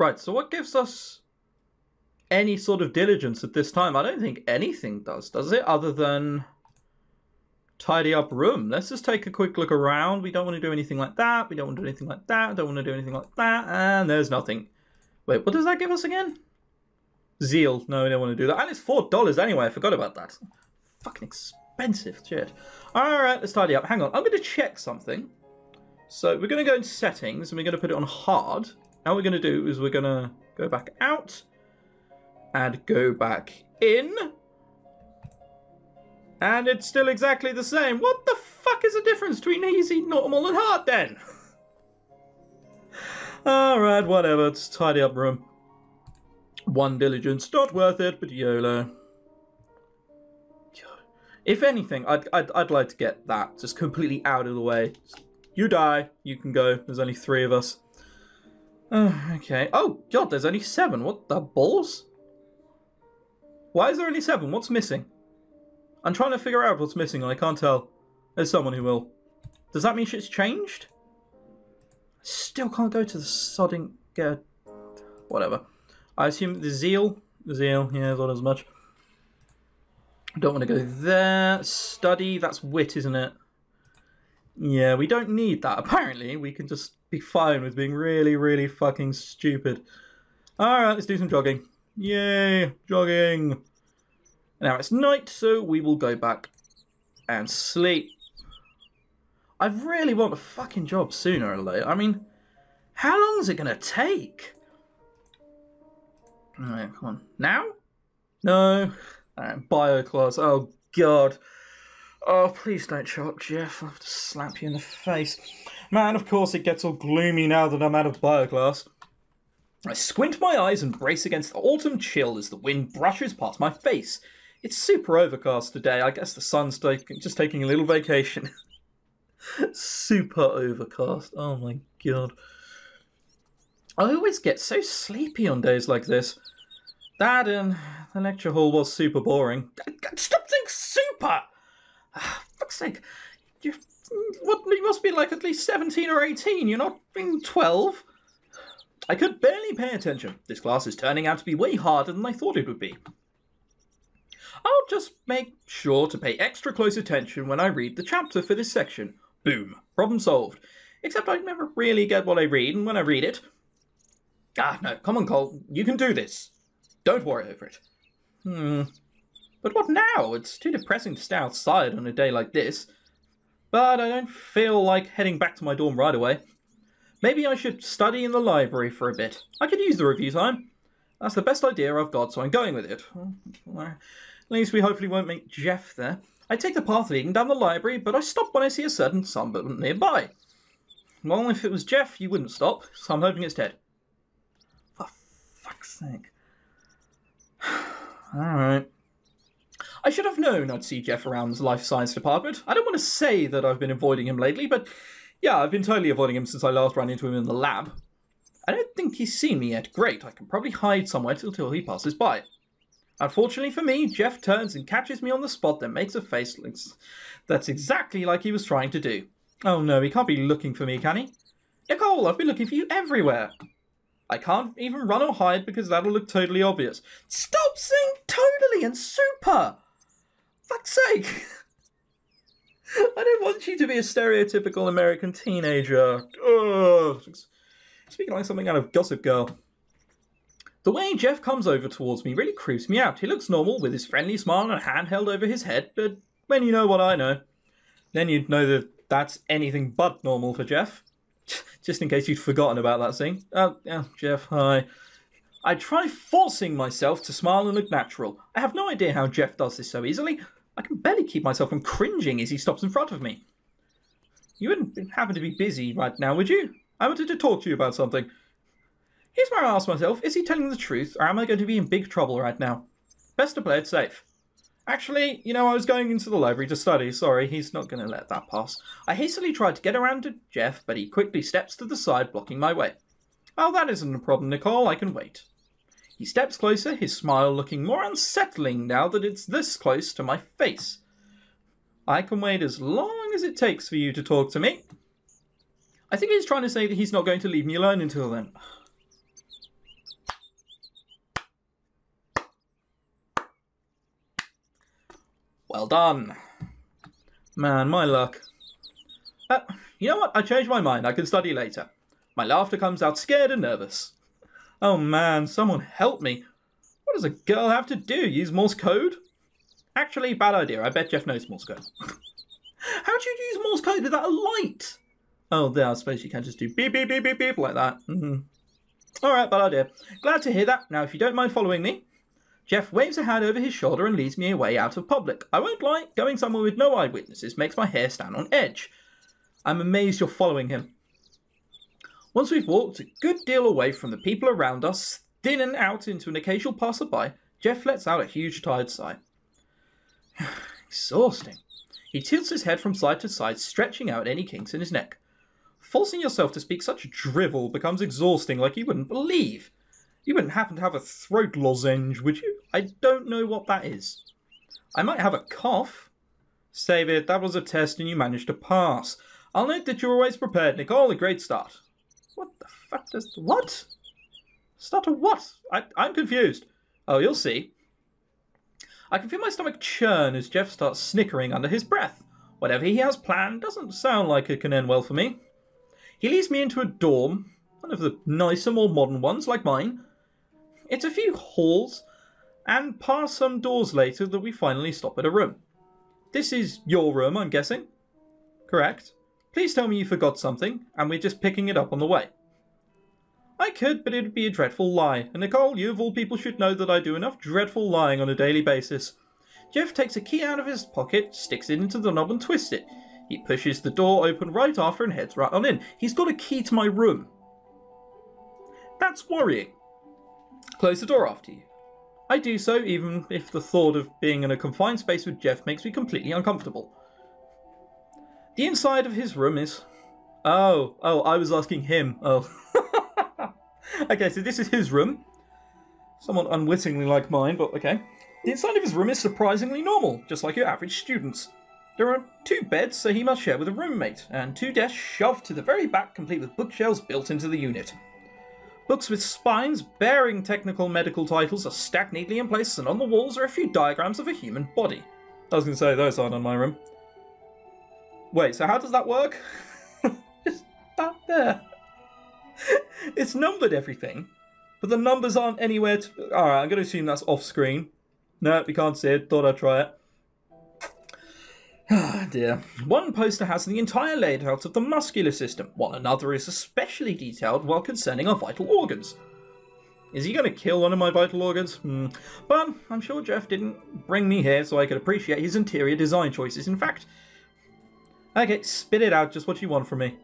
Right, so what gives us any sort of diligence at this time? I don't think anything does it? Other than tidy up room. Let's just take a quick look around. We don't want to do anything like that. We don't want to do anything like that. Don't want to do anything like that. And there's nothing. Wait, what does that give us again? Zeal. No, we don't want to do that. And it's $4 anyway. I forgot about that. Fucking expensive shit. Alright, let's tidy up. Hang on. I'm going to check something. So we're going to go into settings and we're going to put it on hard. Now what we're going to do is we're going to go back out and go back in. And it's still exactly the same. What the fuck is the difference between easy, normal, and hard then? Alright, whatever. It's tidy up room. 1 diligence. Not worth it, but YOLO. If anything, I'd like to get that just completely out of the way. You die. You can go. There's only 3 of us. Okay. Oh, God, there's only 7. What the balls? Why is there only 7? What's missing? I'm trying to figure out what's missing and I can't tell. There's someone who will. Does that mean shit's changed? I still can't go to the sodding... whatever. I assume the zeal. The zeal, yeah, not as much. Don't want to go there. Study, that's wit, isn't it? Yeah, we don't need that. Apparently, we can just be fine with being really, really fucking stupid. Alright, let's do some jogging. Yay, jogging. Now it's night, so we will go back and sleep. I really want a fucking job sooner or later. I mean, how long is it going to take? Alright, come on. Now? No. Alright, bio class. Oh, God. Oh, please don't show up, Jeff. I'll have to slap you in the face. Man, of course it gets all gloomy now that I'm out of bio class. I squint my eyes and brace against the autumn chill as the wind brushes past my face. It's super overcast today. I guess the sun's just taking a little vacation. Super overcast. Oh my God. I always get so sleepy on days like this. That and the lecture hall was super boring. Stop saying super! Fuck's sake. You must be like at least 17 or 18. You're not being 12. I could barely pay attention. This class is turning out to be way harder than I thought it would be. I'll just make sure to pay extra close attention when I read the chapter for this section. Boom. Problem solved. Except I never really get what I read, and when I read it... Ah, no, come on, Cole. You can do this. Don't worry over it. But what now? It's too depressing to stay outside on a day like this. But I don't feel like heading back to my dorm right away. Maybe I should study in the library for a bit. I could use the review time. That's the best idea I've got, so I'm going with it. At least we hopefully won't meet Jeff there. I take the path leading down the library, but I stop when I see a certain sunburn nearby. Well, if it was Jeff, you wouldn't stop, so I'm hoping it's Ted. For fuck's sake. Alright. I should have known I'd see Jeff around the life science department. I don't want to say that I've been avoiding him lately, but yeah, I've been totally avoiding him since I last ran into him in the lab. I don't think he's seen me yet. Great, I can probably hide somewhere till he passes by. Unfortunately for me, Jeff turns and catches me on the spot, then makes a face that's exactly like he was trying to do. Oh no, he can't be looking for me, can he? Nicole, I've been looking for you everywhere. I can't even run or hide because that'll look totally obvious. Stop saying totally and super! Fuck's sake! I don't want you to be a stereotypical American teenager. Ugh. Speaking like something out of Gossip Girl. The way Jeff comes over towards me really creeps me out. He looks normal with his friendly smile and a hand held over his head, but when you know what I know, then you'd know that that's anything but normal for Jeff. Just in case you'd forgotten about that scene. Oh, yeah, Jeff, hi. I try forcing myself to smile and look natural. I have no idea how Jeff does this so easily. I can barely keep myself from cringing as he stops in front of me. You wouldn't happen to be busy right now, would you? I wanted to talk to you about something. Here's where I ask myself, is he telling the truth, or am I going to be in big trouble right now? Best to play it safe. Actually, you know, I was going into the library to study. Sorry, he's not going to let that pass. I hastily tried to get around to Jeff, but he quickly steps to the side, blocking my way. Oh, that isn't a problem, Nicole. I can wait. He steps closer, his smile looking more unsettling now that it's this close to my face. I can wait as long as it takes for you to talk to me. I think he's trying to say that he's not going to leave me alone until then. Well done. Man, my luck. You know what? I changed my mind. I can study later. My laughter comes out scared and nervous. Oh man, someone help me. What does a girl have to do? Use Morse code? Actually, bad idea. I bet Jeff knows Morse code. How do you use Morse code without a light? Oh, there, I suppose you can just do beep, beep, beep, beep, beep, like that. Alright, bad idea. Glad to hear that. Now, if you don't mind following me. Jeff waves a hand over his shoulder and leads me away out of public. I won't lie, going somewhere with no eyewitnesses makes my hair stand on edge. I'm amazed you're following him. Once we've walked a good deal away from the people around us, in and out into an occasional passerby, Jeff lets out a huge tired sigh. Exhausting. He tilts his head from side to side, stretching out any kinks in his neck. Forcing yourself to speak such drivel becomes exhausting like you wouldn't believe. You wouldn't happen to have a throat lozenge, would you? I don't know what that is. I might have a cough. Save it, that was a test and you managed to pass. I'll note that you're always prepared, Nicole. A great start. What the fuck does... What? Start of what? I'm confused. Oh, you'll see. I can feel my stomach churn as Jeff starts snickering under his breath. Whatever he has planned doesn't sound like it can end well for me. He leads me into a dorm, one of the nicer, more modern ones, like mine. It's a few halls, and past some doors later that we finally stop at a room. This is your room, I'm guessing? Correct. Please tell me you forgot something, and we're just picking it up on the way. I could, but it would be a dreadful lie, and Nicole, you of all people should know that I do enough dreadful lying on a daily basis. Jeff takes a key out of his pocket, sticks it into the knob and twists it. He pushes the door open right after and heads right on in. He's got a key to my room. That's worrying. Close the door after you. I do so, even if the thought of being in a confined space with Jeff makes me completely uncomfortable. The inside of his room is... Oh, I was asking him. Oh. Okay, so this is his room. Somewhat unwittingly like mine, but okay. The inside of his room is surprisingly normal, just like your average student's. There are 2 beds, so he must share with a roommate, and 2 desks shoved to the very back, complete with bookshelves built into the unit. Books with spines bearing technical medical titles are stacked neatly in place, and on the walls are a few diagrams of a human body. I was going to say, those aren't on my room. Wait, so how does that work? Just that there. It's numbered everything, but the numbers aren't anywhere to... Alright, I'm going to assume that's off screen. No, we can't see it. Thought I'd try it. Ah, dear. One poster has the entire layout of the muscular system, while another is especially detailed while concerning our vital organs. Is he going to kill one of my vital organs? But I'm sure Jeff didn't bring me here so I could appreciate his interior design choices. In fact... Okay, spit it out, just what you want from me.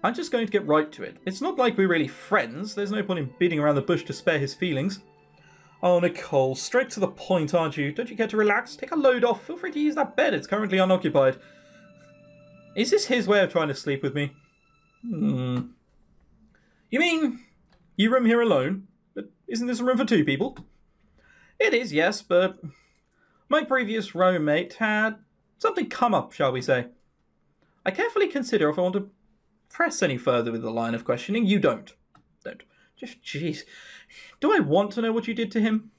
I'm just going to get right to it. It's not like we're really friends. There's no point in beating around the bush to spare his feelings. Oh, Nicole, straight to the point, aren't you? Don't you care to relax? Take a load off. Feel free to use that bed. It's currently unoccupied. Is this his way of trying to sleep with me? You mean you room here alone? But isn't this a room for 2 people? It is, yes, but my previous roommate had something come up, shall we say. I carefully consider if I want to press any further with the line of questioning. You don't. Just, jeez. Do I want to know what you did to him?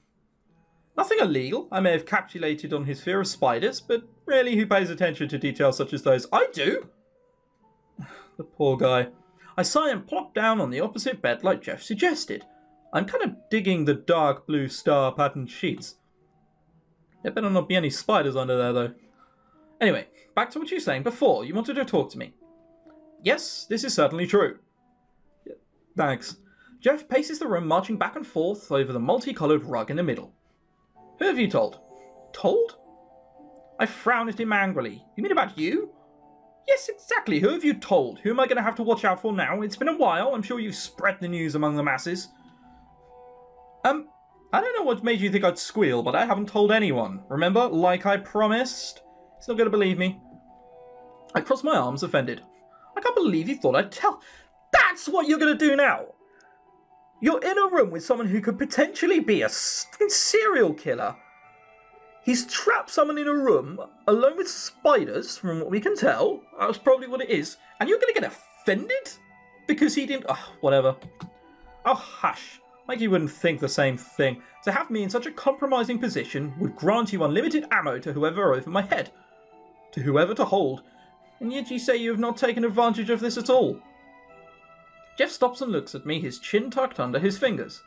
Nothing illegal. I may have capitulated on his fear of spiders, but really, who pays attention to details such as those? I do! The poor guy. I sigh and plop down on the opposite bed like Jeff suggested. I'm kind of digging the dark blue star patterned sheets. There better not be any spiders under there, though. Anyway, back to what you were saying before. You wanted to talk to me. Yes, this is certainly true. Thanks. Jeff paces the room, marching back and forth over the multicoloured rug in the middle. Who have you told? Told? I frown at him angrily. You mean about you? Yes, exactly. Who have you told? Who am I going to have to watch out for now? It's been a while. I'm sure you've spread the news among the masses. I don't know what made you think I'd squeal, but I haven't told anyone. Remember? Like I promised. He's not going to believe me. I cross my arms, offended. I can't believe you thought I'd tell. That's what you're going to do now! You're in a room with someone who could potentially be a serial killer. He's trapped someone in a room alone with spiders, from what we can tell. That's probably what it is. And you're going to get offended? Because he didn't... Oh, whatever. Oh, hush. Like you wouldn't think the same thing. To have me in such a compromising position would grant you unlimited ammo to whoever over my head. To whoever to hold. And yet you say you have not taken advantage of this at all. Jeff stops and looks at me, his chin tucked under his fingers.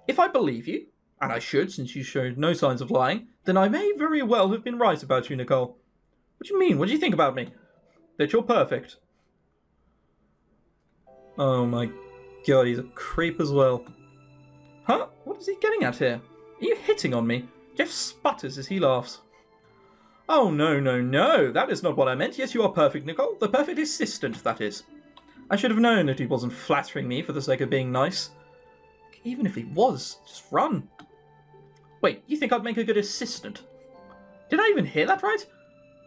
If I believe you, and I should since you showed no signs of lying, then I may very well have been right about you, Nicole. What do you mean? What do you think about me? That you're perfect. Oh my god, he's a creep as well. Huh? What is he getting at here? Are you hitting on me? Jeff sputters as he laughs. Oh, no, no, no. That is not what I meant. Yes, you are perfect, Nicole. The perfect assistant, that is. I should have known that he wasn't flattering me for the sake of being nice. Even if he was, just run. Wait, you think I'd make a good assistant? Did I even hear that right?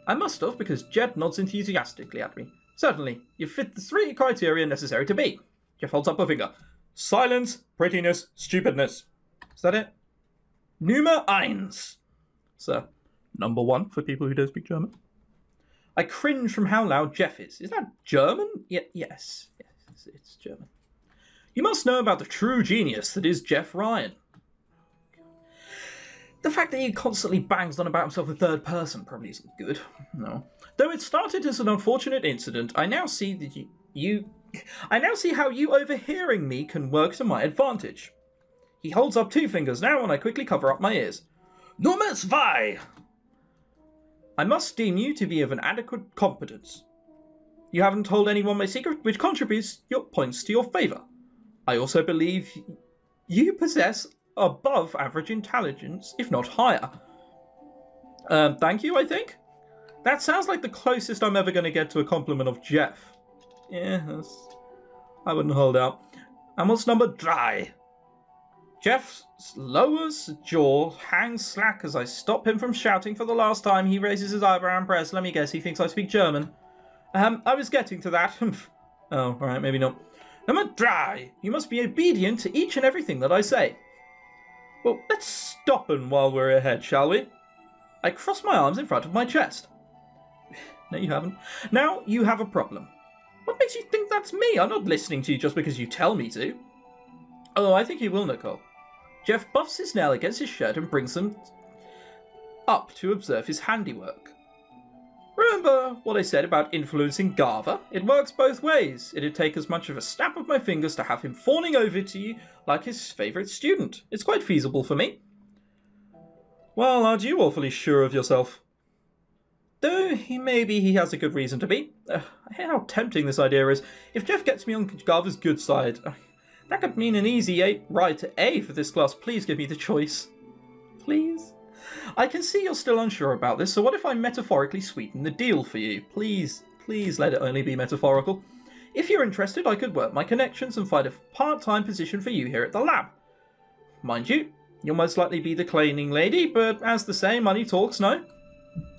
I must have, because Jed nods enthusiastically at me. Certainly, you fit the 3 criteria necessary to be. Jeff holds up a finger. Silence, prettiness, stupidness. Is that it? Nummer eins. Sir. Number 1 for people who don't speak German. I cringe from how loud Jeff is. Is that German? Yes, it's German. You must know about the true genius that is Jeff Ryan. The fact that he constantly bangs on about himself in third person probably isn't good. No. Though it started as an unfortunate incident, I now see that I now see how you overhearing me can work to my advantage. He holds up 2 fingers now, and I quickly cover up my ears. Nummer 2! I must deem you to be of an adequate competence. You haven't told anyone my secret, which contributes your points to your favour. I also believe you possess above average intelligence, if not higher. Thank you, I think? That sounds like the closest I'm ever going to get to a compliment of Jeff. Yeah, I wouldn't hold out. And what's number 3? Jeff lowers jaw, hangs slack as I stop him from shouting for the last time. He raises his eyebrow and press. Let me guess, he thinks I speak German. I was getting to that. Oh, alright, maybe not. Number 3. You must be obedient to each and everything that I say. Well, let's stop him while we're ahead, shall we? I cross my arms in front of my chest. No, you haven't. Now you have a problem. What makes you think that's me? I'm not listening to you just because you tell me to. Oh, I think you will, Nicole. Jeff buffs his nail against his shirt and brings them up to observe his handiwork. Remember what I said about influencing Garver? It works both ways. It'd take as much of a snap of my fingers to have him fawning over to you like his favourite student. It's quite feasible for me. Well, aren't you awfully sure of yourself? Though maybe he has a good reason to be. I hate how tempting this idea is. If Jeff gets me on Garver's good side, that could mean an easy ride to A for this class. Please give me the choice. Please? I can see you're still unsure about this, so what if I metaphorically sweeten the deal for you? Please let it only be metaphorical. If you're interested, I could work my connections and find a part-time position for you here at the lab. Mind you, you'll most likely be the cleaning lady, but as the say, money talks, no?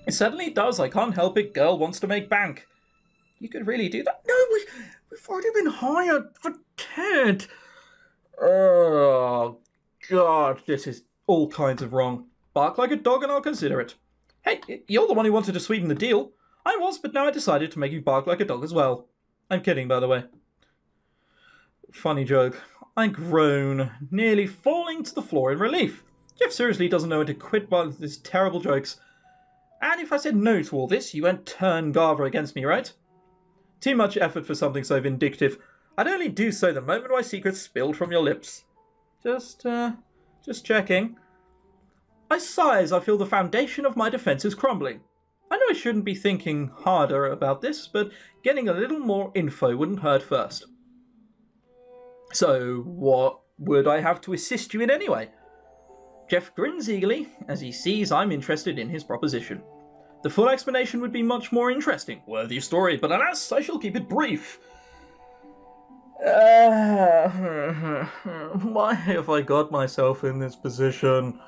It certainly does. I can't help it. Girl wants to make bank. You could really do that? No, we've already been hired for Ted. Oh, God, this is all kinds of wrong. Bark like a dog and I'll consider it. Hey, you're the one who wanted to sweeten the deal. I was, but now I decided to make you bark like a dog as well. I'm kidding, by the way. Funny joke. I groan, nearly falling to the floor in relief. Jeff seriously doesn't know when to quit one of his terrible jokes. And if I said no to all this, you won't turn Garver against me, right? Too much effort for something so vindictive. I'd only do so the moment my secret spilled from your lips. Just checking. I sigh as I feel the foundation of my defense is crumbling. I know I shouldn't be thinking harder about this, but getting a little more info wouldn't hurt first. So, what would I have to assist you in anyway? Jeff grins eagerly as he sees I'm interested in his proposition. The full explanation would be much more interesting, worthy story, but alas, I shall keep it brief. Why have I got myself in this position?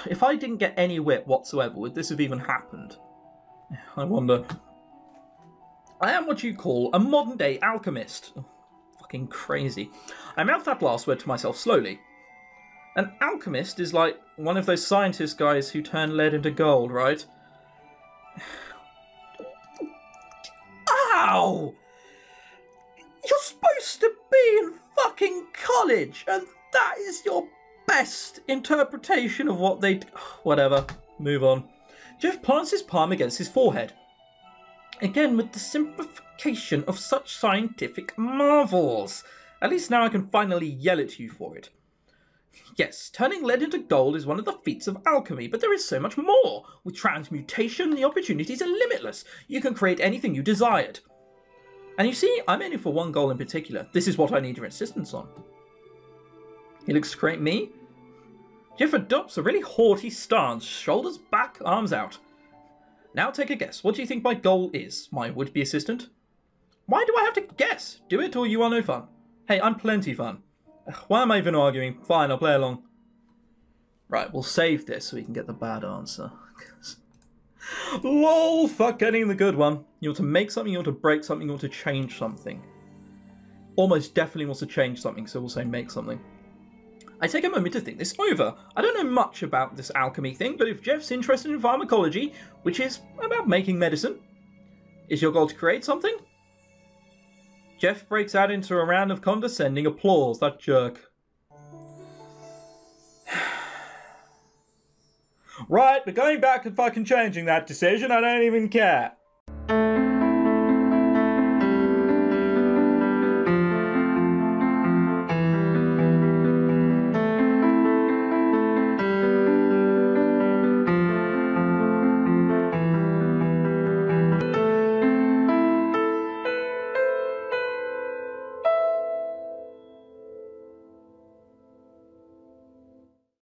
If I didn't get any wit whatsoever, would this have even happened? I wonder. I am what you call a modern-day alchemist. Oh, fucking crazy. I mouth that last word to myself slowly. An alchemist is like one of those scientist guys who turn lead into gold, right? Ow! You're supposed to be in fucking college, and that is your best interpretation of what they... Whatever. Move on. Jeff plants his palm against his forehead. Again, with the simplification of such scientific marvels. At least now I can finally yell at you for it. Yes, turning lead into gold is one of the feats of alchemy, but there is so much more. With transmutation, the opportunities are limitless. You can create anything you desired. And you see, I'm aiming for one goal in particular. This is what I need your insistence on. He looks to create me. Jeff adopts a really haughty stance, shoulders back, arms out. Now take a guess. What do you think my goal is, my would-be assistant? Why do I have to guess? Do it or you are no fun. Hey, I'm plenty fun. Why am I even arguing? Fine, I'll play along. Right, we'll save this so we can get the bad answer. LOL, fuck getting the good one. You want to make something, you want to break something, you want to change something. Almost definitely wants to change something, so we'll say make something. I take a moment to think this over. I don't know much about this alchemy thing, but if Jeff's interested in pharmacology, which is about making medicine, is your goal to create something? Jeff breaks out into a round of condescending applause, that jerk. Right, but going back and fucking changing that decision, I don't even care.